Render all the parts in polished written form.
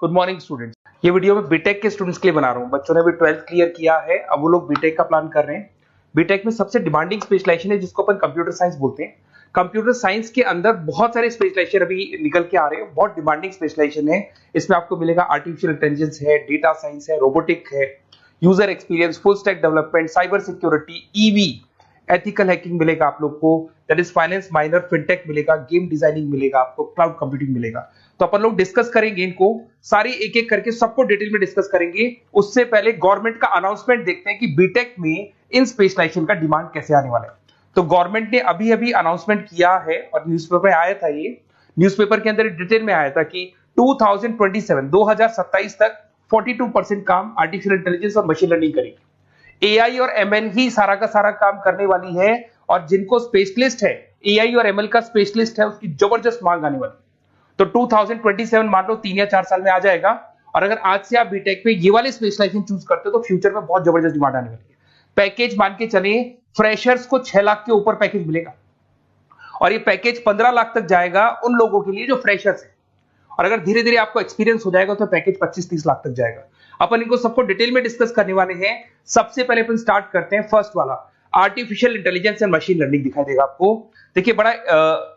Good morning students. ये video मैं BTech के स्टूडेंट्स के लिए बना रहा हूँ। बच्चों ने भी 12th क्लियर किया है, अब वो लोग बीटेक का प्लान कर रहे हैं। बीटेक में सबसे डिमांडिंग स्पेशलाइजेशन है जिसको अपन कंप्यूटर साइंस बोलते हैं। कंप्यूटर साइंस के अंदर बहुत सारे स्पेशलाइजेशन अभी निकल के आ रहे हैं, बहुत डिमांडिंग स्पेशलाइजेशन है। इसमें आपको मिलेगा आर्टिफिशियल इंटेलिजेंस है, डेटा साइंस है, रोबोटिक है, user experience, full stack development, cyber security, EV, ethical hacking मिलेगा आप लोग को, that is finance minor, fintech मिलेगा, गेम डिजाइनिंग मिलेगा आपको, क्लाउड कंप्यूटिंग मिलेगा। तो अपन लोग डिस्कस करेंगे इनको सारी एक एक करके, सबको डिटेल में डिस्कस करेंगे। उससे पहले गवर्नमेंट का अनाउंसमेंट देखते हैं कि बीटेक में इन स्पेशलाइजेशन का डिमांड कैसे आने वाला है। तो गवर्नमेंट ने अभी अभी अनाउंसमेंट किया है और न्यूज़पेपर में आया था, ये न्यूज़पेपर के अंदर डिटेल में आया था कि 2027 तक 42% काम आर्टिफिशियल इंटेलिजेंस और मशीन लर्निंग करेगी। एआई और एमएल ही सारा का सारा काम करने वाली है, और जिनको स्पेशलिस्ट है, एआई और एमएल का स्पेशलिस्ट है, उसकी जबरदस्त मांग आने वाली है। तो 2027 मान लो 3 या 4 साल में आ जाएगा। और अगर आज से आप बीटेक में ये वाले स्पेशलाइजेशन चूज करते हो तो फ्यूचर में बहुत जबरदस्त डिमांड आने वाली है। पैकेज मान के चले, फ्रेशर्स को 6 लाख के ऊपर पैकेज मिलेगा, और ये पैकेज 15 लाख तक जाएगा उन लोगों के लिए जो फ्रेशर्स है। और अगर धीरे धीरे आपको एक्सपीरियंस हो जाएगा तो पैकेज 25-30 लाख तक जाएगा। अपन इनको सबको डिटेल में डिस्कस करने वाले हैं। सबसे पहले अपन स्टार्ट करते हैं फर्स्ट वाला, artificial intelligence and machine learning दिखाई देगा आपको। देखिए बड़ा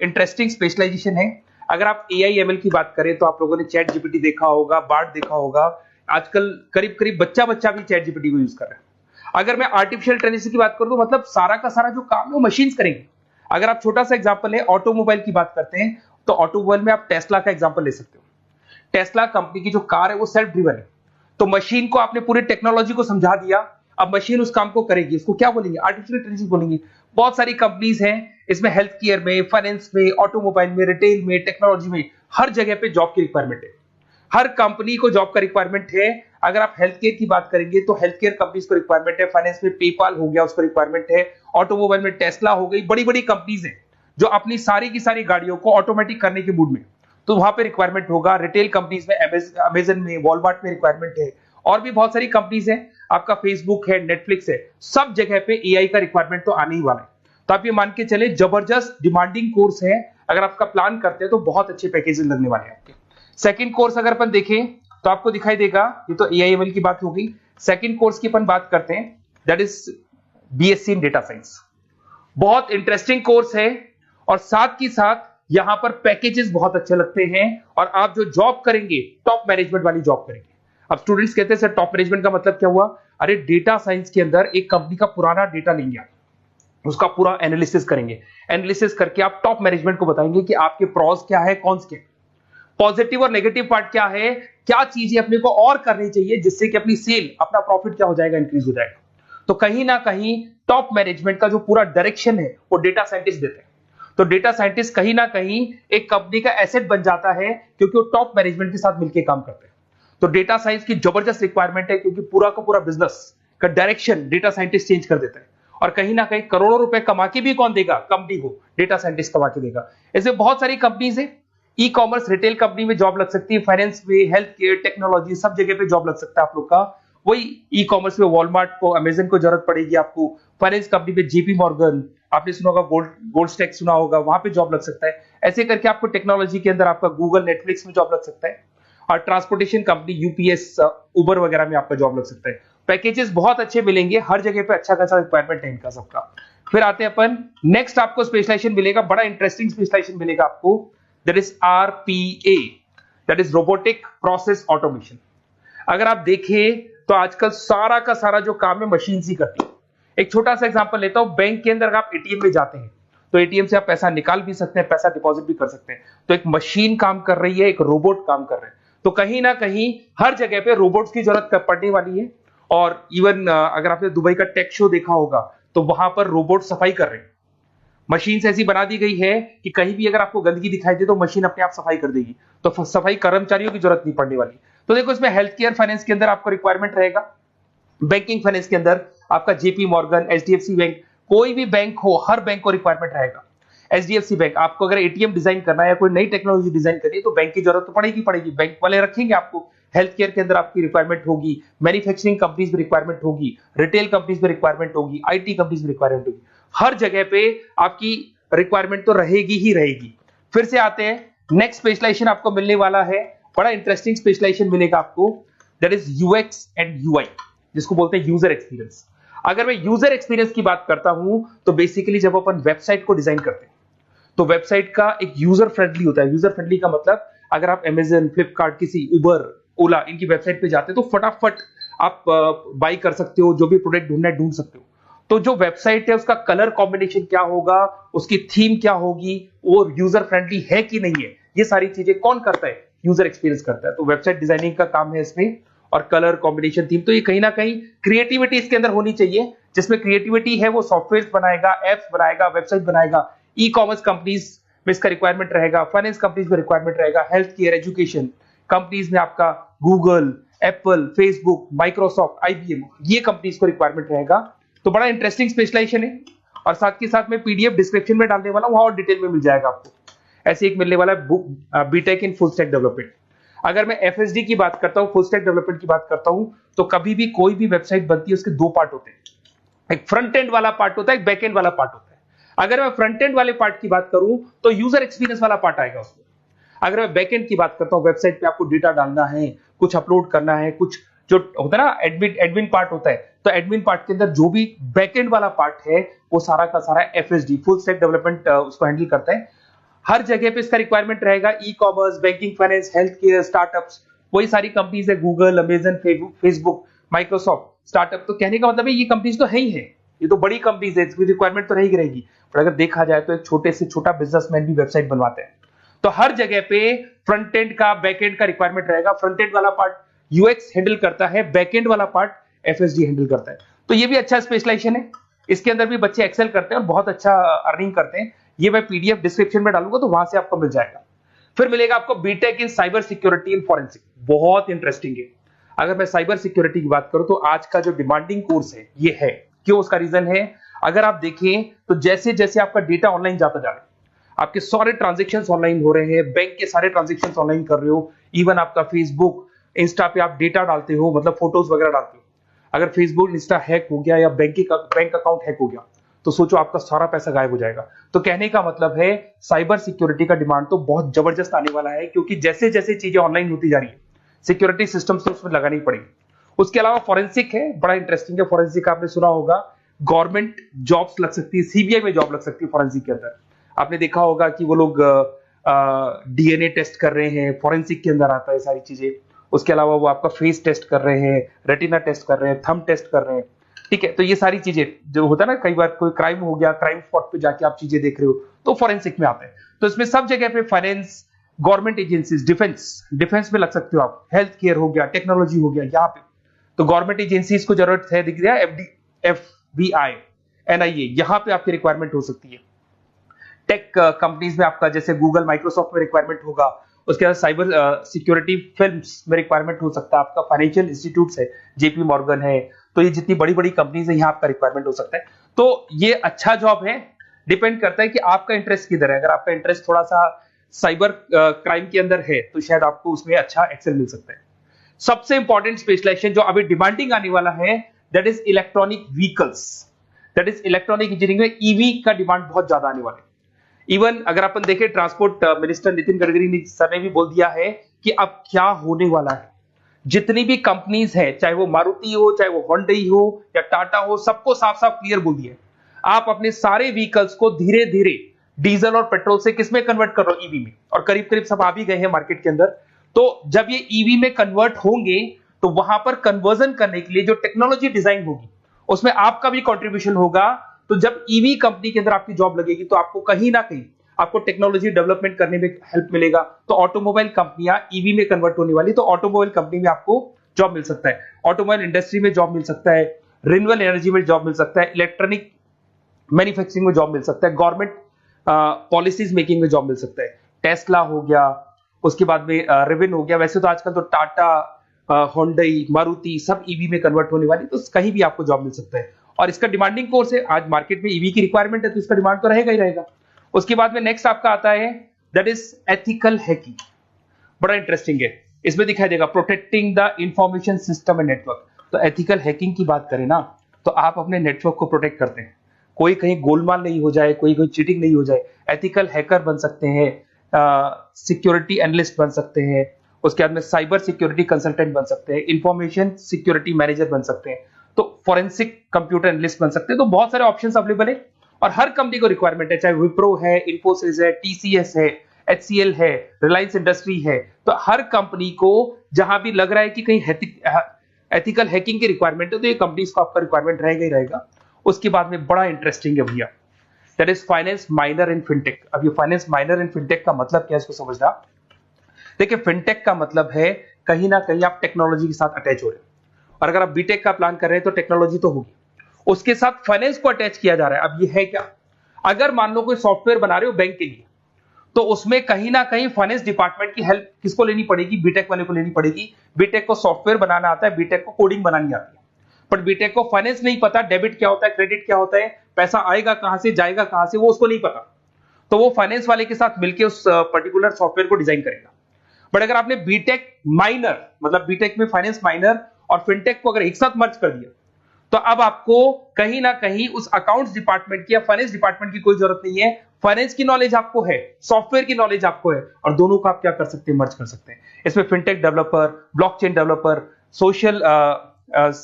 इंटरेस्टिंग स्पेशलाइजेशन है। अगर आप एआई एमएल की बात करें तो आप लोगों ने चैट जीपीटी देखा होगा, बार्ड देखा होगा। आजकल करीब करीब बच्चा भी चैट जीपीटी को यूज कर रहा है। अगर मैं आर्टिफिशियल इंटेलिजेंस की बात करूं तो मतलब सारा का सारा जो काम है वो मशीन्स करेंगे। अगर आप छोटा सा एग्जांपल है, ऑटोमोबाइल की बात करते हैं तो ऑटोमोबाइल में आप टेस्ला का एग्जांपल ले सकते हो। टेस्ला कंपनी की जो कार है वो सेल्फ ड्रिवन है। तो मशीन को आपने पूरी टेक्नोलॉजी को समझा दिया, अब मशीन उस काम को करेगी। इसको क्या बोलेंगे? आर्टिफिशियल इंटेलिजेंस बोलेंगे। बहुत सारी कंपनीज हैं इसमें, हेल्थ केयर में, फाइनेंस में, ऑटोमोबाइल में, रिटेल में, टेक्नोलॉजी में, हर जगह पे जॉब की रिक्वायरमेंट है। हर कंपनी को जॉब का रिक्वायरमेंट है। अगर आप हेल्थ केयर की बात करेंगे तो हेल्थ केयर कंपनीज को रिक्वायरमेंट है, फाइनेंस में पेपाल हो गया उसको रिक्वायरमेंट है, ऑटोमोबाइल में टेस्ला हो गई, बड़ी बड़ी कंपनीज हैं जो अपनी सारी की सारी गाड़ियों को ऑटोमेटिक करने के मूड में, तो वहां पे रिक्वायरमेंट होगा। रिटेल कंपनीज में, अमेजन में, वॉलमार्ट में रिक्वायरमेंट है, और भी बहुत सारी कंपनीज हैं, आपका फेसबुक है, नेटफ्लिक्स है, सब जगह पे एआई का रिक्वायरमेंट तो आने ही वाला है। तो आप ये मान के चले जबरदस्त डिमांडिंग कोर्स है। अगर आपका प्लान करते हैं तो बहुत अच्छे पैकेजेस लगने वाले हैं आपके। सेकंड कोर्स अगर अपन देखें तो आपको दिखाई देगा, ये तो एआई एमएल की बात हो गई। सेकंड कोर्स की अपन बात करते हैं, that is BSc in data science. बहुत इंटरेस्टिंग कोर्स है, और साथ ही साथ यहां पर पैकेजेस बहुत अच्छे लगते हैं, और आप जो जॉब करेंगे टॉप मैनेजमेंट वाली जॉब करेंगे। अब स्टूडेंट्स कहते हैं सर टॉप मैनेजमेंट का मतलब क्या हुआ? अरे डेटा साइंस के अंदर एक कंपनी का पुराना डेटा लेंगे आप, उसका पूरा एनालिसिस करेंगे, एनालिसिस करके आप टॉप मैनेजमेंट को बताएंगे कि आपके प्रॉस क्या है, कॉन्स क्या है, पॉजिटिव और नेगेटिव पार्ट क्या है, क्या चीजें अपने को और करनी चाहिए जिससे कि अपनी सेल, अपना प्रॉफिट क्या हो जाएगा, इंक्रीज हो जाएगा। तो कहीं ना कहीं टॉप मैनेजमेंट का जो पूरा डायरेक्शन है वो डेटा साइंटिस्ट देते हैं। तो डेटा साइंटिस्ट कहीं ना कहीं एक कंपनी का एसेट बन जाता है, क्योंकि वो टॉप मैनेजमेंट के साथ मिलकर काम करते हैं। तो डेटा साइंस की जबरदस्त रिक्वायरमेंट है, क्योंकि पूरा का पूरा बिजनेस का डायरेक्शन डेटा साइंटिस्ट चेंज कर देता है। और कहीं ना कहीं करोड़ों रुपए कमा के भी कौन देगा? कंपनी को डेटा साइंटिस्ट कमा के देगा। ऐसे बहुत सारी कंपनीज है, ई कॉमर्स, रिटेल कंपनी में जॉब लग सकती है, फाइनेंस में, हेल्थ केयर, टेक्नोलॉजी, सब जगह पे जॉब लग सकता है आप लोग का। वही ई कॉमर्स में वॉलमार्ट को, अमेजन को जरूरत पड़ेगी आपको। फाइनेंस कंपनी में जेपी मॉर्गन, आपने सुना होगा, गोल्ड स्टैक सुना होगा, वहां पे जॉब लग सकता है। ऐसे करके आपको टेक्नोलॉजी के अंदर आपका गूगल, नेटफ्लिक्स में जॉब लग सकता है। और ट्रांसपोर्टेशन कंपनी, यूपीएस, उबर वगैरह में आपका जॉब लग सकता है। पैकेजेस बहुत अच्छे मिलेंगे, हर जगह पे अच्छा खासा रिक्वायरमेंट है इनका सबका। फिर आते हैं अपन नेक्स्ट, आपको स्पेशलाइजेशन मिलेगा, बड़ा इंटरेस्टिंग स्पेशलाइजेशन मिलेगा आपको, that is RPA, that is robotic process automation. अगर आप देखें तो आजकल सारा का सारा जो काम है मशीन ही करती है। एक छोटा सा एग्जांपल लेता हूं, बैंक के अंदर आप एटीएम में जाते हैं तो एटीएम से आप पैसा निकाल भी सकते हैं, पैसा डिपॉजिट भी कर सकते हैं। तो एक मशीन काम कर रही है, एक रोबोट काम कर रहे हैं। तो कहीं ना कहीं हर जगह पे रोबोट्स की जरूरत पड़ने वाली है। और इवन अगर आपने दुबई का टेक शो देखा होगा तो वहां पर रोबोट सफाई कर रहे हैं। मशीन ऐसी बना दी गई है कि कहीं भी अगर आपको गंदगी दिखाई दे तो मशीन अपने आप सफाई कर देगी, तो सफाई कर्मचारियों की जरूरत नहीं पड़ने वाली। तो देखो इसमें हेल्थ केयर, फाइनेंस के अंदर आपको रिक्वायरमेंट रहेगा, बैंकिंग फाइनेंस के अंदर आपका जेपी मॉर्गन, एचडीएफसी बैंक, कोई भी बैंक हो, हर बैंक को रिक्वायरमेंट रहेगा। एचडीएफसी बैंक, आपको अगर एटीएम डिजाइन करना है या कोई नई टेक्नोलॉजी डिजाइन करनी है तो बैंक की जरूरत तो पड़ेगी, बैंक वाले रखेंगे आपको। हेल्थ केयर के अंदर आपकी रिक्वायरमेंट होगी, मैन्युफैक्चरिंग कंपनीज में रिक्वायरमेंट होगी, रिटेल कंपनीज में रिक्वायरमेंट होगी, आईटी कंपनीज में रिक्वायरमेंट होगी। हर जगह पे आपकी रिक्वायरमेंट तो रहेगी ही रहेगी। फिर से आते हैं, नेक्स्ट स्पेशलाइजेशन आपको मिलने वाला है बड़ा इंटरेस्टिंग स्पेशलाइजेशन मिलेगा आपको, that is UX and UI, जिसको बोलते हैं यूजर एक्सपीरियंस। अगर मैं यूजर एक्सपीरियंस की बात करता हूं तो बेसिकली जब अपन वेबसाइट को डिजाइन करते हैं तो वेबसाइट का एक यूजर फ्रेंडली होता है। यूजर फ्रेंडली का मतलब अगर आप अमेजन, फ्लिपकार्ट, किसी उबर, ओला इनकी वेबसाइट पे जाते हैं तो फटाफट आप बाई कर सकते हो, जो भी प्रोडक्ट ढूंढना है ढूंढ सकते हो। तो जो वेबसाइट है उसका कलर कॉम्बिनेशन क्या होगा, उसकी थीम क्या होगी, वो यूजर फ्रेंडली है कि नहीं है, ये सारी चीजें कौन करता है, यूजर एक्सपीरियंस करता है। तो वेबसाइट डिजाइनिंग का काम है इसमें, और कलर कॉम्बिनेशन, थीम, तो ये कहीं ना कहीं क्रिएटिविटी इसके अंदर होनी चाहिए। जिसमें क्रिएटिविटी है वो सॉफ्टवेयर बनाएगा, एप्स बनाएगा, वेबसाइट बनाएगा। ई कॉमर्स कंपनीज में इसका रिक्वायरमेंट रहेगा, फाइनेंस कंपनीज में रिक्वायरमेंट रहेगा, हेल्थ केयर, एजुकेशन कंपनीज में आपका Google, Apple, Facebook, Microsoft, IBM, ये कंपनीज को रिक्वायरमेंट रहेगा। तो बड़ा इंटरेस्टिंग स्पेशलाइजेशन है, और साथ के साथ में पीडीएफ डिस्क्रिप्शन में डालने वाला हूं, वहां और डिटेल में मिल जाएगा आपको। ऐसे एक मिलने वाला है book, BTech in full stack development. अगर मैं एफएसडी की बात करता हूं, फुल स्टैक डेवलपमेंट की बात करता हूं, तो कभी भी कोई भी वेबसाइट बनती है उसके दो पार्ट होते हैं, एक फ्रंट एंड वाला पार्ट होता है, एक बैक एंड वाला पार्ट होता है। अगर मैं फ्रंट एंड वाले पार्ट की बात करूं तो यूजर एक्सपीरियंस वाला पार्ट आएगा उसमें। अगर मैं बैक एंड की बात करता हूं, वेबसाइट पे आपको डेटा डालना है, कुछ अपलोड करना है, कुछ जो होता है ना एडमिन पार्ट होता है, तो एडमिन पार्ट के अंदर जो भी बैक एंड वाला पार्ट है वो सारा का सारा एफएसडी, फुल स्टैक डेवलपमेंट, उसको हैंडल करता है। हर जगह पे इसका रिक्वायरमेंट रहेगा। E commerce, banking, finance, health care, startups, वही सारी कंपनीज है, Google, Amazon, Facebook, Microsoft, startup. तो कहने का मतलब है ये कंपनीज तो है ही है, ये तो बड़ी कंपनीज है, इसकी रिक्वायरमेंट तो रहेगी रहेगी। पर अगर देखा जाए तो एक छोटे से छोटा बिजनेसमैन भी वेबसाइट बनवाते हैं। तो हर जगह पे फ्रंट एंड का, बैक एंड का रिक्वायरमेंट रहेगा। फ्रंट एंड वाला पार्ट यूएक्स हैंडल करता है, बैक एंड वाला पार्ट एफएसडी हैंडल करता है। तो ये भी अच्छा स्पेशलाइजेशन है, इसके अंदर भी बच्चे एक्सेल करते हैं और बहुत अच्छा अर्निंग करते हैं। ये मैं पीडीएफ डिस्क्रिप्शन में डालूंगा तो वहां से आपको मिल जाएगा। फिर मिलेगा आपको BTech in cyber security and forensic, बहुत इंटरेस्टिंग है। अगर मैं साइबर सिक्योरिटी की बात करूं तो आज का जो डिमांडिंग कोर्स है ये है। क्यों? उसका रीजन है, अगर आप देखें तो जैसे जैसे आपका डेटा ऑनलाइन जाता जा रहा है, आपके सारे ट्रांजेक्शंस ऑनलाइन हो रहे हैं, बैंक के सारे ट्रांजेक्शंस ऑनलाइन कर रहे हो, इवन आपका फेसबुक, इंस्टा पे आप डेटा डालते हो, मतलब फोटोज वगैरह डालते हो। अगर फेसबुक, इंस्टा हैक हो गया या बैंक अकाउंट हैक हो गया तो सोचो आपका सारा पैसा गायब हो जाएगा। तो कहने का मतलब है साइबर सिक्योरिटी का डिमांड तो बहुत जबरदस्त आने वाला है, क्योंकि जैसे जैसे चीजें ऑनलाइन होती जा रही है सिक्योरिटी सिस्टम्स तो उसमें लगानी पड़ेगी। उसके अलावा फॉरेंसिक है, बड़ा इंटरेस्टिंग है। फॉरेंसिक आपने सुना होगा, गवर्नमेंट जॉब्स लग सकती है, सीबीआई में जॉब लग सकती है फॉरेंसिक के अंदर। आपने देखा होगा कि वो लोग डीएनए टेस्ट कर रहे हैं, फॉरेंसिक के अंदर आता है सारी चीजें। उसके अलावा वो आपका फेस टेस्ट कर रहे हैं, रेटिना टेस्ट कर रहे हैं, थंब टेस्ट कर रहे हैं, ठीक है। तो ये सारी चीजें जो होता है ना, कई बार कोई क्राइम हो गया, क्राइम स्पॉट पे जाके आप चीजें देख रहे हो तो फॉरेंसिक में आते हैं। तो इसमें सब जगह पे फाइनेंस, गवर्नमेंट एजेंसीज, डिफेंस में लग सकते हो आप, हेल्थ केयर हो गया, टेक्नोलॉजी हो गया, यहाँ पे तो गवर्नमेंट एजेंसीज को जरूरत है, दिख रहा है, एफबीआई, एनआईए, यहाँ पे आपकी रिक्वायरमेंट हो सकती है। टेक कंपनीज में आपका जैसे गूगल, माइक्रोसॉफ्ट में रिक्वायरमेंट होगा। उसके बाद साइबर सिक्योरिटी फिल्म्स में रिक्वायरमेंट हो सकता है आपका, फाइनेंशियल इंस्टीट्यूट्स है, जेपी मॉर्गन है, तो ये जितनी बड़ी बड़ी कंपनीज है यहाँ आपका रिक्वायरमेंट हो सकता है। तो ये अच्छा जॉब है, डिपेंड करता है कि आपका इंटरेस्ट किधर है। अगर आपका इंटरेस्ट थोड़ा सा साइबर क्राइम के अंदर है तो शायद आपको उसमें अच्छा एक्सेल मिल सकता है। सबसे इंपॉर्टेंट स्पेशलाइजेशन जो अभी डिमांडिंग आने वाला है, that is electronic vehicles, that is electronic engineering में ईवी का डिमांड बहुत ज्यादा आने वाला है। इवन अगर अपन देखें, transport minister Nitin Gadkari sir ने भी बोल दिया है कि अब क्या होने वाला है, जितनी भी कंपनीज है, चाहे वो मारुति हो, चाहे वो होंडई हो या टाटा हो, सबको साफ साफ क्लियर बोल दिया है, आप अपने सारे व्हीकल्स को धीरे धीरे डीजल और पेट्रोल से किसमें कन्वर्ट कर रहे हो, ईवी में। और करीब करीब सब आ भी गए हैं मार्केट के अंदर। तो जब ये ईवी में कन्वर्ट होंगे तो वहां पर कन्वर्जन करने के लिए जो टेक्नोलॉजी डिजाइन होगी उसमें आपका भी कंट्रीब्यूशन होगा। तो जब ईवी कंपनी के अंदर आपकी जॉब लगेगी तो आपको कहीं ना कहीं आपको टेक्नोलॉजी डेवलपमेंट करने में हेल्प मिलेगा। तो ऑटोमोबाइल कंपनियां ईवी में कन्वर्ट होने वाली, तो ऑटोमोबाइल कंपनी में आपको जॉब मिल सकता है, ऑटोमोबाइल इंडस्ट्री में जॉब मिल सकता है, रिन्यूएबल एनर्जी में जॉब मिल सकता है, इलेक्ट्रॉनिक मैन्युफैक्चरिंग में जॉब मिल सकता है, गवर्नमेंट पॉलिसीज मेकिंग में जॉब मिल सकता है, टेस्ला हो गया, उसके बाद में रिविन हो गया। वैसे तो आजकल तो टाटा, होंडई, मारुति सब ईवी में कन्वर्ट होने वाली, तो कहीं भी आपको जॉब मिल सकता है। और इसका डिमांडिंग कोर्स है, आज मार्केट में ईवी की रिक्वायरमेंट है तो इसका डिमांड तो रहेगा ही रहेगा। उसके बाद में नेक्स्ट आपका आता है, दैट इज एथिकल हैकिंग, बड़ा इंटरेस्टिंग है। इसमें दिखाई देगा protecting the information system and network. तो एथिकल हैकिंग की बात करें ना, तो आप अपने नेटवर्क को प्रोटेक्ट करते हैं, कोई कहीं गोलमाल नहीं हो जाए, कोई चीटिंग नहीं हो जाए। एथिकल हैकर बन सकते हैं, सिक्योरिटी एनालिस्ट बन सकते हैं, उसके बाद में साइबर सिक्योरिटी कंसल्टेंट बन सकते हैं, इंफॉर्मेशन सिक्योरिटी मैनेजर बन सकते हैं, तो फॉरेंसिक कंप्यूटर एनालिस्ट बन सकते हैं। तो बहुत सारे ऑप्शंस अवेलेबल है और हर कंपनी को रिक्वायरमेंट है, चाहे विप्रो है, इन्फोसिस है, टीसीएस है, एचसीएल है, रिलायंस इंडस्ट्री है। तो हर कंपनी को जहां भी लग रहा है कि कहीं एथिकल हैकिंग की रिक्वायरमेंट है तो ये कंपनीज को आपका रिक्वायरमेंट रहेगा ही रहेगा। उसके बाद में बड़ा इंटरेस्टिंग है भैया, that is finance minor in fintech. अब ये फाइनेंस माइनर इन फिनटेक का मतलब क्या है इसको समझना। देखिए फिनटेक का मतलब है कहीं ना कहीं आप टेक्नोलॉजी के साथ अटैच हो रहे हैं, और अगर आप बीटेक का प्लान कर रहे हैं तो टेक्नोलॉजी तो होगी, उसके साथ फाइनेंस को अटैच किया जा रहा है। अब ये है क्या, अगर मान लो कोई सॉफ्टवेयर बना रहे हो बैंक के लिए, तो उसमें कहीं ना कहीं फाइनेंस डिपार्टमेंट की हेल्प किसको लेनी पड़ेगी, बीटेक वाले को लेनी पड़ेगी। बीटेक को सॉफ्टवेयर बनाना आता है, बीटेक को कोडिंग बनानी आती है, बट बीटेक को फाइनेंस नहीं पता, डेबिट क्या होता है, क्रेडिट क्या होता है, पैसा आएगा कहां से जाएगा कहां से, वो उसको नहीं पता। तो वो फाइनेंस वाले के साथ मिलकर उस पर्टिकुलर सॉफ्टवेयर को डिजाइन करेगा। बट अगर आपने बीटेक माइनर, मतलब बीटेक में फाइनेंस माइनर और फिनटेक को अगर एक साथ मर्ज कर दिया, तो अब आपको कहीं ना कहीं उस अकाउंट्स डिपार्टमेंट की या फाइनेंस डिपार्टमेंट की कोई जरूरत नहीं है। फाइनेंस की नॉलेज आपको है, सॉफ्टवेयर की नॉलेज आपको है, और दोनों को आप क्या कर सकते हैं, मर्ज कर सकते हैं। इसमें fintech developer, blockchain developer, social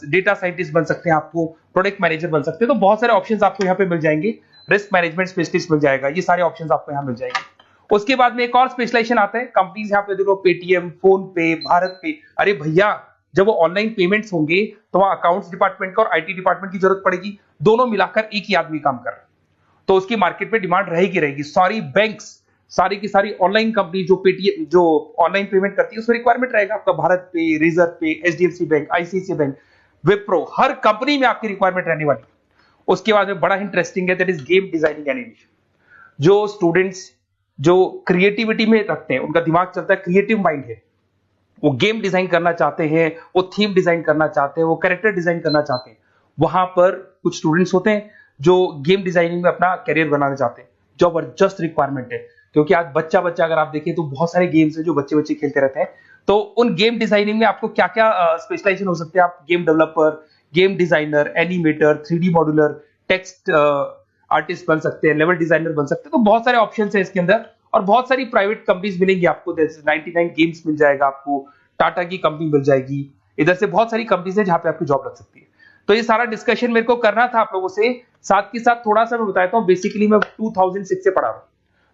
data scientist बन सकते हैं, आपको प्रोडक्ट मैनेजर बन सकते हैं। तो बहुत सारे ऑप्शंस आपको यहाँ पे मिल जाएंगे, रिस्क मैनेजमेंट स्पेशलिस्ट मिल जाएगा, ये सारे ऑप्शंस आपको यहाँ मिल जाएंगे। उसके बाद में एक और स्पेशलाइजेशन आता है, कंपनीज यहाँ पे देखो पेटीएम, फोन पे, भारत पे। अरे भैया जब वो ऑनलाइन पेमेंट्स होंगे तो वहां अकाउंट्स डिपार्टमेंट का और आईटी डिपार्टमेंट की जरूरत पड़ेगी, दोनों मिलाकर एक ही आदमी काम कर रहा है, तो उसकी मार्केट में डिमांड रहेगी रहेगी। सारी बैंक्स, सारी की सारी ऑनलाइन कंपनी जो पेटीएम, जो ऑनलाइन पेमेंट करती है, उसमें रिक्वायरमेंट रहेगा आपका Bharat Pe, Razorpay, HDFC bank, ICICI bank, Wipro, हर कंपनी में आपकी रिक्वायरमेंट रहने वाली है। उसके बाद में बड़ा इंटरेस्टिंग है, that is game designing animation. जो स्टूडेंट्स जो क्रिएटिविटी में रखते हैं, उनका दिमाग चलता है, क्रिएटिव माइंड है, वो गेम डिजाइन करना चाहते हैं, वो थीम डिजाइन करना चाहते हैं, वो कैरेक्टर डिजाइन करना चाहते हैं, वहां पर कुछ स्टूडेंट्स होते हैं जो गेम डिजाइनिंग में अपना करियर बनाना चाहते हैं। जबरदस्त रिक्वायरमेंट है, क्योंकि आज बच्चा बच्चा अगर आप देखें तो बहुत सारे गेम्स हैं जो बच्चे बच्चे खेलते रहते हैं। तो उन गेम डिजाइनिंग में आपको क्या क्या स्पेशलाइजेशन हो सकते हैं, आप game developer, game designer, animator, 3D modular, text artist बन सकते हैं, लेवल डिजाइनर बन सकते हैं। तो बहुत सारे ऑप्शंस हैं इसके अंदर, और बहुत सारी प्राइवेट कंपनीज मिलेंगी आपको, जैसे 99 गेम्स मिल जाएगा आपको, टाटा की कंपनी मिल जाएगी, इधर से बहुत सारी कंपनीज है जहां पे आपकी जॉब लग सकती है। तो ये सारा डिस्कशन मेरे को करना था आप लोगों से, साथ के साथ थोड़ा सा मैं बताता हूँ। बेसिकली मैं 2006 से पढ़ा रहा हूँ,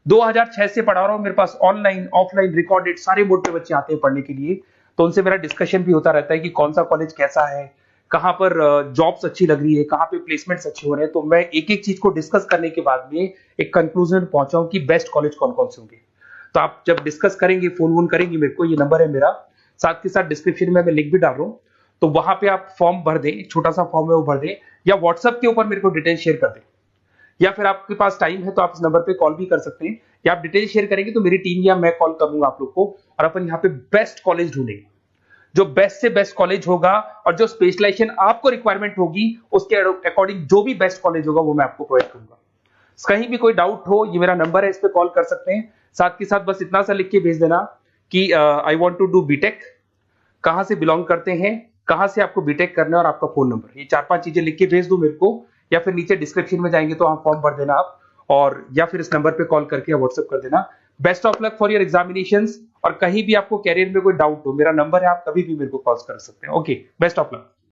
2006 से पढ़ा रहा हूँ, मेरे पास ऑनलाइन ऑफलाइन रिकॉर्डेड सारे मोड पे बच्चे आते हैं पढ़ने के लिए, तो उनसे मेरा डिस्कशन भी होता रहता है कि कौन सा कॉलेज कैसा है, कहां पर जॉब्स अच्छी लग रही है, कहां पे प्लेसमेंट्स अच्छे हो रहे हैं। तो मैं एक एक चीज को डिस्कस करने के बाद में एक कंक्लूजन पहुंचा हूं कि बेस्ट कॉलेज कौन कौन से होंगे। तो आप जब डिस्कस करेंगे, फोन वोन करेंगे मेरे को, ये नंबर है मेरा, साथ के साथ डिस्क्रिप्शन में मैं लिंक भी डाल रहा हूँ, तो वहां पे आप फॉर्म भर दें, एक छोटा सा फॉर्म है वो भर दें, या व्हाट्सएप के ऊपर मेरे को डिटेल शेयर कर दें, या फिर आपके पास टाइम है तो आप इस नंबर पे कॉल भी कर सकते हैं, या आप डिटेल शेयर करेंगे तो मेरी टीम या मैं कॉल करूंगा आप लोग को, और अपन यहाँ पे बेस्ट कॉलेज ढूंढेंगे, जो बेस्ट से बेस्ट कॉलेज होगा और जो स्पेशलाइजेशन आपको रिक्वायरमेंट होगी उसके अकॉर्डिंग जो भी बेस्ट कॉलेज होगा वो मैं आपको प्रोवाइड करूंगा। कहीं भी कोई डाउट हो, ये मेरा नंबर है, इस पे कॉल कर सकते हैं। साथ के साथ बस इतना सा लिख के भेज देना कि I want to do BTech, कहां से बिलोंग करते हैं, कहां से आपको बीटेक करना है, और आपका फोन नंबर, ये 4-5 चीजें लिख के भेज दो मेरे को, या फिर नीचे डिस्क्रिप्शन में जाएंगे तो आप फॉर्म भर देना आप, और या फिर इस नंबर पे कॉल करके या व्हाट्सएप कर देना। Best of luck for your examinations, और कहीं भी आपको कैरियर में कोई डाउट हो, मेरा नंबर है, आप कभी भी मेरे को कॉल कर सकते हैं। Okay, best of luck.